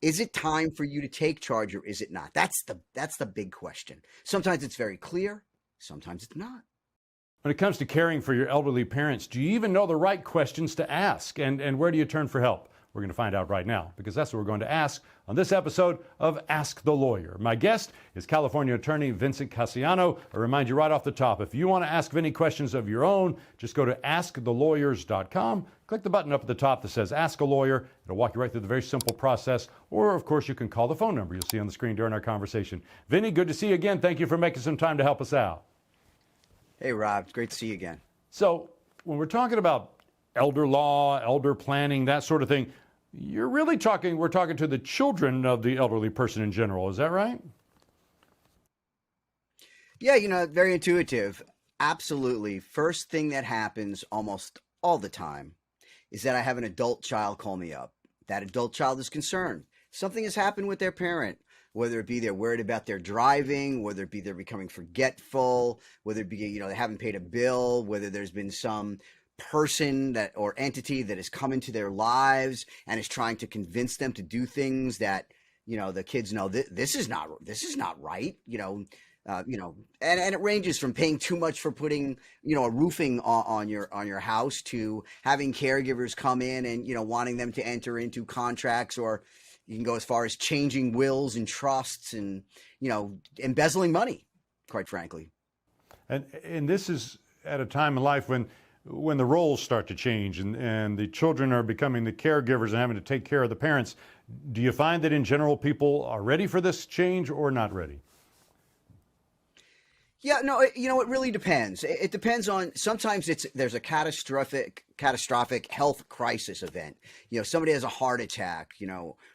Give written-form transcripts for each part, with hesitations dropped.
Is it time for you to take charge or is it not? That's the big question. Sometimes it's very clear, sometimes it's not. When it comes to caring for your elderly parents, do you even know the right questions to ask? And where do you turn for help? We're going to find out right now, because that's what we're going to ask on this episode of Ask the Lawyer. My guest is California attorney Vincent Casiano. I remind you right off the top, if you want to ask Vinny questions of your own, just go to askthelawyers.com. Click the button up at the top that says Ask a Lawyer. It'll walk you right through the very simple process. Or, of course, you can call the phone number you'll see on the screen during our conversation. Vinny, good to see you again. Thank you for making some time to help us out. Hey, Rob, it's great to see you again. So when we're talking about elder law, elder planning, that sort of thing, we're talking to the children of the elderly person in general. Is that right? Yeah, very intuitive. Absolutely. First thing that happens almost all the time is that I have an adult child call me up. That adult child is concerned. Something has happened with their parent, whether it be they're worried about their driving, whether it be they're becoming forgetful, whether it be, they haven't paid a bill, whether there's been some person that or entity that has come into their lives and is trying to convince them to do things that, the kids know this is not right, and it ranges from paying too much for putting, a roofing on your house to having caregivers come in and, wanting them to enter into contracts, or you can go as far as changing wills and trusts and, embezzling money, quite frankly. And this is at a time in life when the roles start to change and the children are becoming the caregivers and having to take care of the parents. Do you find that in general people are ready for this change or not ready? Yeah, no, it really depends. It depends on, sometimes there's a catastrophic health crisis event. Somebody has a heart attack,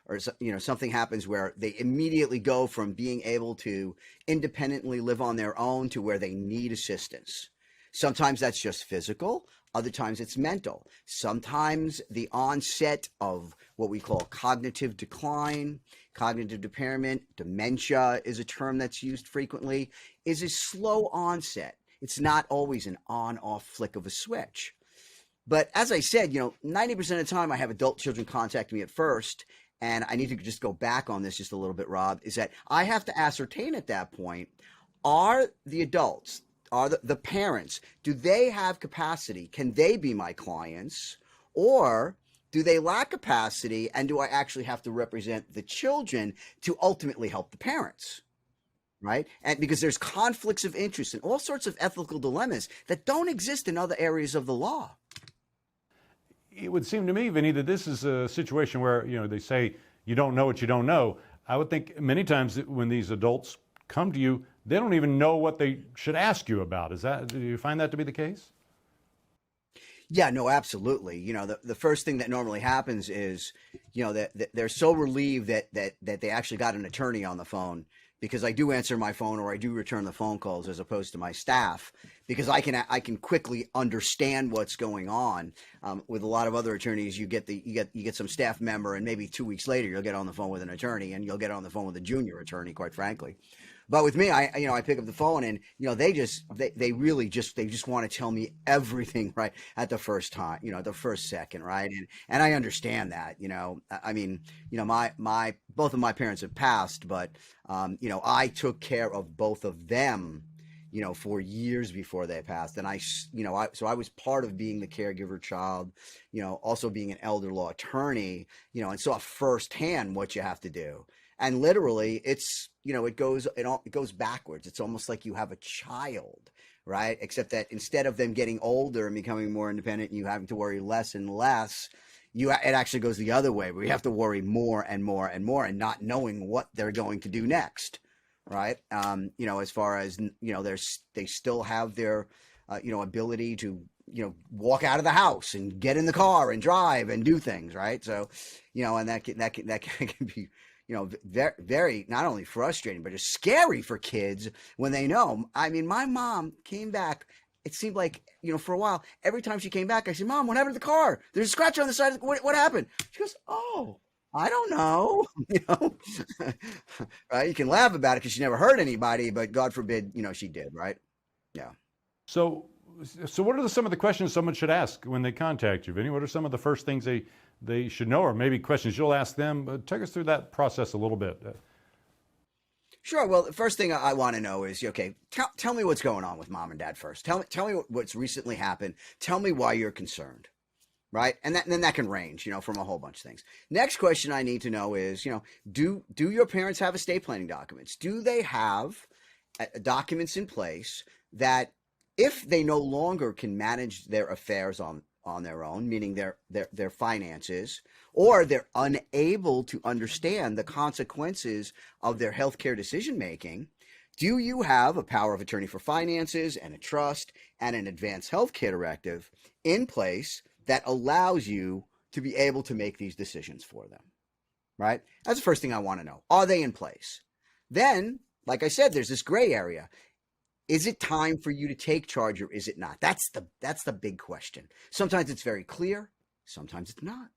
or something happens where they immediately go from being able to independently live on their own to where they need assistance. Sometimes that's just physical. Other times it's mental. Sometimes the onset of what we call cognitive decline, cognitive impairment, dementia is a term that's used frequently, is a slow onset. It's not always an on-off flick of a switch. But as I said, 90% of the time I have adult children contact me at first, and I need to just go back on this just a little bit, Rob, is that I have to ascertain at that point, are the adults, are the parents, do they have capacity? Can they be my clients? Or do they lack capacity, and do I actually have to represent the children to ultimately help the parents? Right? And because there's conflicts of interest and all sorts of ethical dilemmas that don't exist in other areas of the law. It would seem to me, Vinny, that this is a situation where, they say you don't know what you don't know. I would think many times that when these adults come to you, they don't even know what they should ask you about. Do you find that to be the case? Yeah, no, absolutely. The first thing that normally happens is, that they're so relieved that they actually got an attorney on the phone, because I do answer my phone or I do return the phone calls as opposed to my staff, because I can quickly understand what's going on. With a lot of other attorneys, you get some staff member, and maybe 2 weeks later you'll get on the phone with an attorney, and you'll get on the phone with a junior attorney, quite frankly. But with me, I pick up the phone, and they really just want to tell me everything right at the first time, the first second, right? And I understand that. I mean, my both of my parents have passed, but I took care of both of them, for years before they passed, and so I was part of being the caregiver child, also being an elder law attorney, and saw firsthand what you have to do. And literally, it's, it goes backwards. It's almost like you have a child, right? Except that instead of them getting older and becoming more independent, and you having to worry less and less, it actually goes the other way, where you have to worry more and more and more, and not knowing what they're going to do next, right? As far as, they still have their, ability to, walk out of the house and get in the car and drive and do things, right? So, and that can be, very, very not only frustrating, but just scary for kids when they know. I mean, my mom came back. It seemed like, for a while, every time she came back, I said, "Mom, what happened to the car? There's a scratch on the side. What happened?" She goes, "Oh, I don't know." Right? You can laugh about it because she never hurt anybody, but God forbid, she did, right? Yeah. So what are some of the questions someone should ask when they contact you, Vinny? What are some of the first things they should know, or maybe questions you'll ask them. Take us through that process a little bit. Sure. Well, the first thing I want to know is, okay, tell me what's going on with mom and dad first. Tell me what's recently happened. Tell me why you're concerned, right? And then that can range, from a whole bunch of things. Next question I need to know is, do your parents have estate planning documents? Do they have documents in place that if they no longer can manage their affairs on their own, meaning their finances, or they're unable to understand the consequences of their healthcare decision making, do you have a power of attorney for finances and a trust and an advanced healthcare directive in place that allows you to be able to make these decisions for them? Right? That's the first thing I want to know. Are they in place? Then, like I said, there's this gray area. Is it time for you to take charge or is it not? That's the big question. Sometimes it's very clear, sometimes it's not.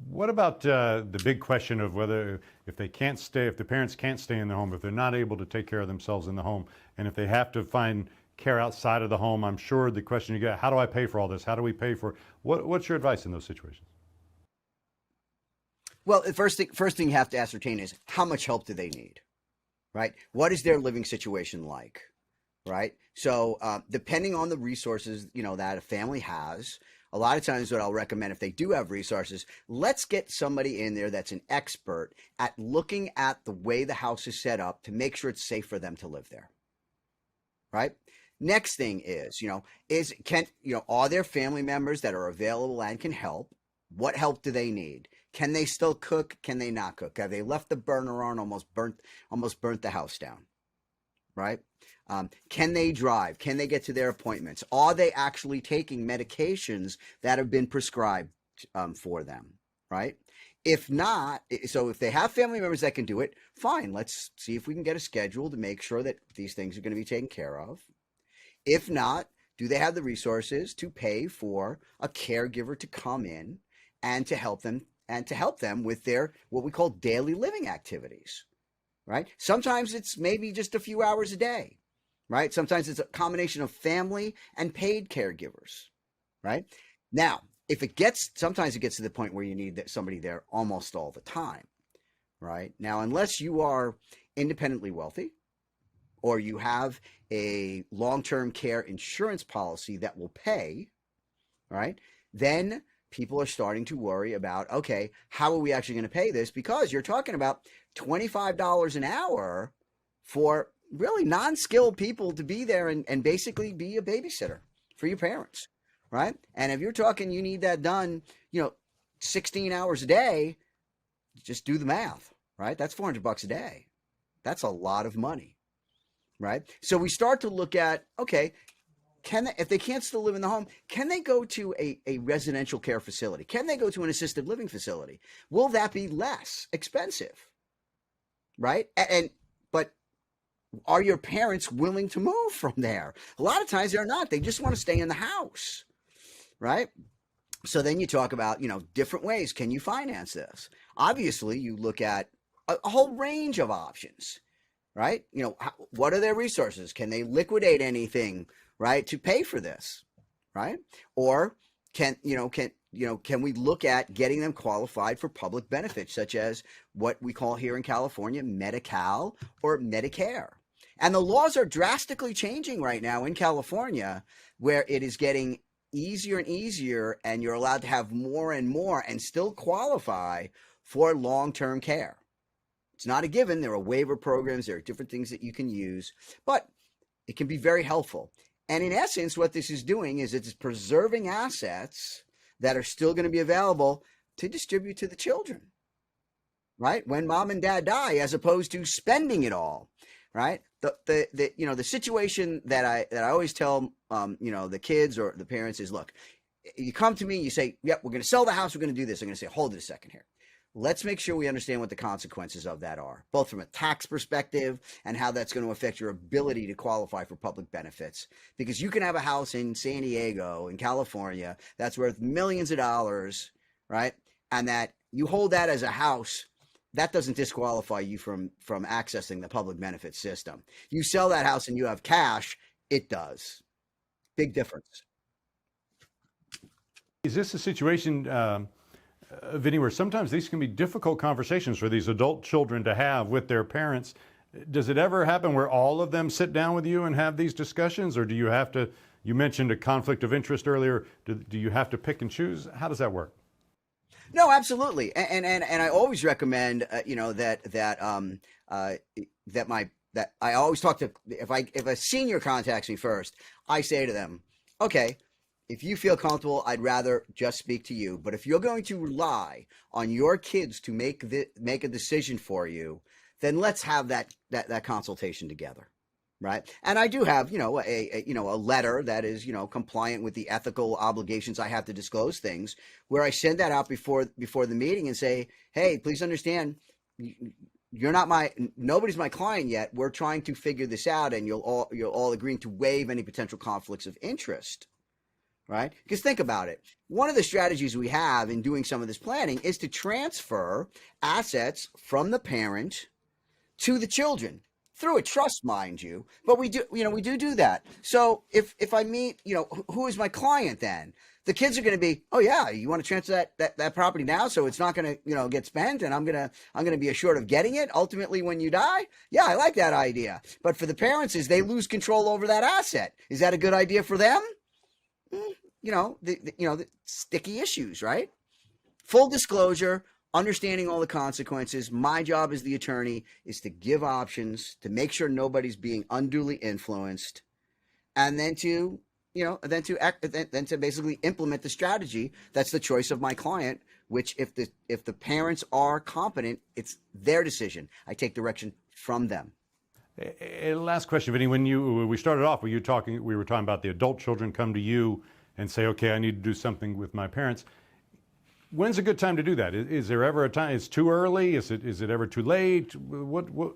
What about the big question of whether if the parents can't stay in the home, if they're not able to take care of themselves in the home, and if they have to find care outside of the home? I'm sure the question you get, how do I pay for all this? How do we pay for what's your advice in those situations? Well, the first thing you have to ascertain is how much help do they need? Right? What is their living situation like? Right? So depending on the resources, that a family has, a lot of times what I'll recommend if they do have resources, let's get somebody in there that's an expert at looking at the way the house is set up to make sure it's safe for them to live there. Right? Next thing is, are there family members that are available and can help? What help do they need? Can they still cook? Can they not cook? Have they left the burner on, almost burnt the house down? Right? Can they drive? Can they get to their appointments? Are they actually taking medications that have been prescribed for them? Right? If not, so if they have family members that can do it, fine. Let's see if we can get a schedule to make sure that these things are going to be taken care of. If not, do they have the resources to pay for a caregiver to come in and to help them with their what we call daily living activities, right? Sometimes it's maybe just a few hours a day, right? Sometimes it's a combination of family and paid caregivers, right? Now, sometimes it gets to the point where you need somebody there almost all the time, right? Now, unless you are independently wealthy or you have a long-term care insurance policy that will pay, right? Then people are starting to worry about, okay, how are we actually going to pay this? Because you're talking about $25 an hour for really non-skilled people to be there and basically be a babysitter for your parents, right? And if you're talking you need that done, 16 hours a day, just do the math, right? That's $400 a day. That's a lot of money, right? So we start to look at, okay, if they can't still live in the home, can they go to a residential care facility? Can they go to an assisted living facility? Will that be less expensive? Right? But are your parents willing to move from there? A lot of times they're not. They just want to stay in the house. Right? So then you talk about, different ways. Can you finance this? Obviously, you look at a whole range of options. Right? What are their resources? Can they liquidate anything? Right, to pay for this, right? Or can we look at getting them qualified for public benefits, such as what we call here in California Medi-Cal or Medicare? And the laws are drastically changing right now in California, where it is getting easier and easier, and you're allowed to have more and more and still qualify for long-term care. It's not a given. There are waiver programs. There are different things that you can use, but it can be very helpful. And in essence, what this is doing is it's preserving assets that are still going to be available to distribute to the children, right? When mom and dad die, as opposed to spending it all, right? The situation that I always tell the kids or the parents is, look, you come to me, you say, yep, we're going to sell the house, we're going to do this. I'm going to say, hold it a second here. Let's make sure we understand what the consequences of that are, both from a tax perspective and how that's going to affect your ability to qualify for public benefits. Because you can have a house in San Diego, in California, that's worth millions of dollars, right? And that you hold that as a house, that doesn't disqualify you from accessing the public benefit system. You sell that house and you have cash, it does. Big difference. Is this a situation, Vinny, where sometimes these can be difficult conversations for these adult children to have with their parents? Does it ever happen where all of them sit down with you and have these discussions, or do you have to? You mentioned a conflict of interest earlier. Do you have to pick and choose? How does that work? No, absolutely, and I always recommend, that I always talk to, if a senior contacts me first, I say to them, okay, if you feel comfortable, I'd rather just speak to you. But if you're going to rely on your kids to make a decision for you, then let's have that consultation together, right? And I do have, a letter that is, compliant with the ethical obligations I have to disclose things, where I send that out before the meeting and say, hey, please understand, nobody's my client yet. We're trying to figure this out, and you'll all agree to waive any potential conflicts of interest. Right? Because think about it. One of the strategies we have in doing some of this planning is to transfer assets from the parent to the children through a trust, mind you. But we do that. So if I meet, who is my client then? The kids are going to be, oh yeah, you want to transfer that property now, so it's not going to, get spent, and I'm going to be assured of getting it ultimately when you die. Yeah, I like that idea. But for the parents, is they lose control over that asset. Is that a good idea for them? The sticky issues, right? Full disclosure, understanding all the consequences. My job as the attorney is to give options, to make sure nobody's being unduly influenced, and then to basically implement the strategy that's the choice of my client, which if the parents are competent, it's their decision. I take direction from them. Last question, Vinny. When we started off, we were talking about the adult children come to you and say, okay, I need to do something with my parents. When's a good time to do that? Is there ever a time? It's too early? Is it ever too late?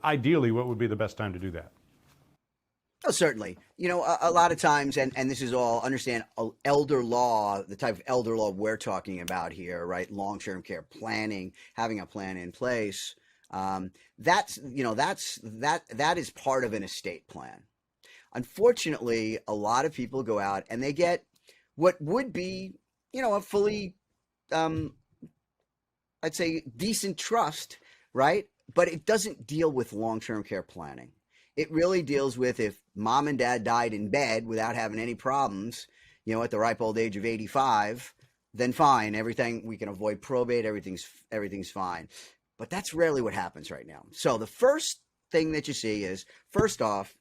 Ideally, what would be the best time to do that? Oh, certainly. A lot of times, and this is all, understand, elder law, the type of elder law we're talking about here, right? Long-term care planning, having a plan in place. That is part of an estate plan. Unfortunately, a lot of people go out and they get what would be, a fully, I'd say, decent trust, right? But it doesn't deal with long-term care planning. It really deals with if mom and dad died in bed without having any problems, at the ripe old age of 85, then fine. Everything, we can avoid probate. Everything's fine. But that's rarely what happens right now. So the first thing that you see is, first off,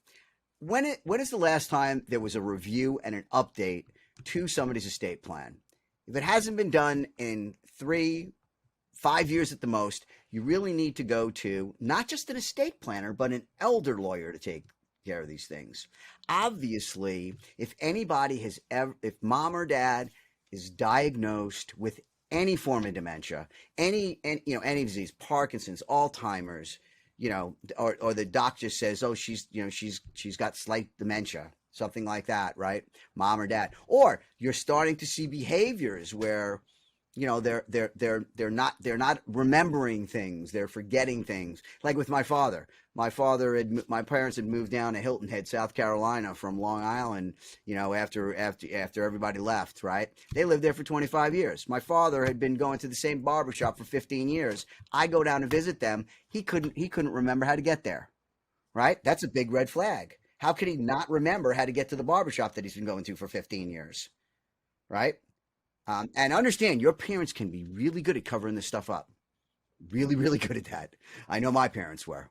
when is the last time there was a review and an update to somebody's estate plan? If it hasn't been done in 3-5 years at the most, you really need to go to not just an estate planner, but an elder lawyer to take care of these things. Obviously, if mom or dad is diagnosed with any form of dementia, any disease, Parkinson's, Alzheimer's, or the doctor says, oh, she's got slight dementia, something like that, right? Mom or dad, or you're starting to see behaviors where, they're not remembering things, they're forgetting things. Like with my father. My parents had moved down to Hilton Head, South Carolina from Long Island, after everybody left, right? They lived there for 25 years. My father had been going to the same barbershop for 15 years. I go down to visit them. He couldn't remember how to get there, right? That's a big red flag. How could he not remember how to get to the barbershop that he's been going to for 15 years, right? And understand, your parents can be really good at covering this stuff up. Really, really good at that. I know my parents were.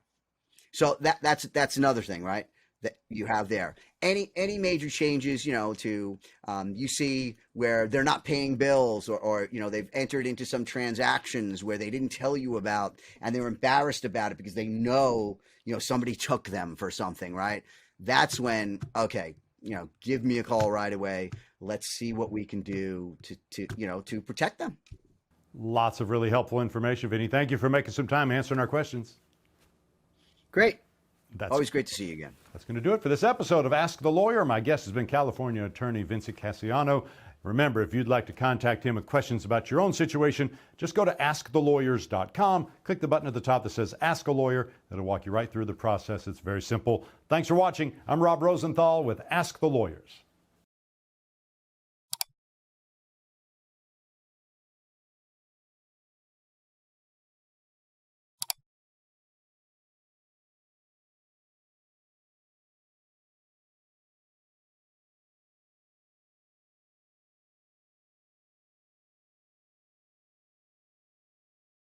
So that's another thing, right? That you have there. Any major changes, you see where they're not paying bills or they've entered into some transactions where they didn't tell you about and they're embarrassed about it because they know, somebody took them for something, right? That's when, okay, give me a call right away. Let's see what we can do to protect them. Lots of really helpful information, Vinny. Thank you for making some time answering our questions. Great. Always great to see you again. That's going to do it for this episode of Ask the Lawyer. My guest has been California attorney Vincent Cassiano. Remember, if you'd like to contact him with questions about your own situation, just go to AskTheLawyers.com. Click the button at the top that says Ask a Lawyer. That'll walk you right through the process. It's very simple. Thanks for watching. I'm Rob Rosenthal with Ask the Lawyers.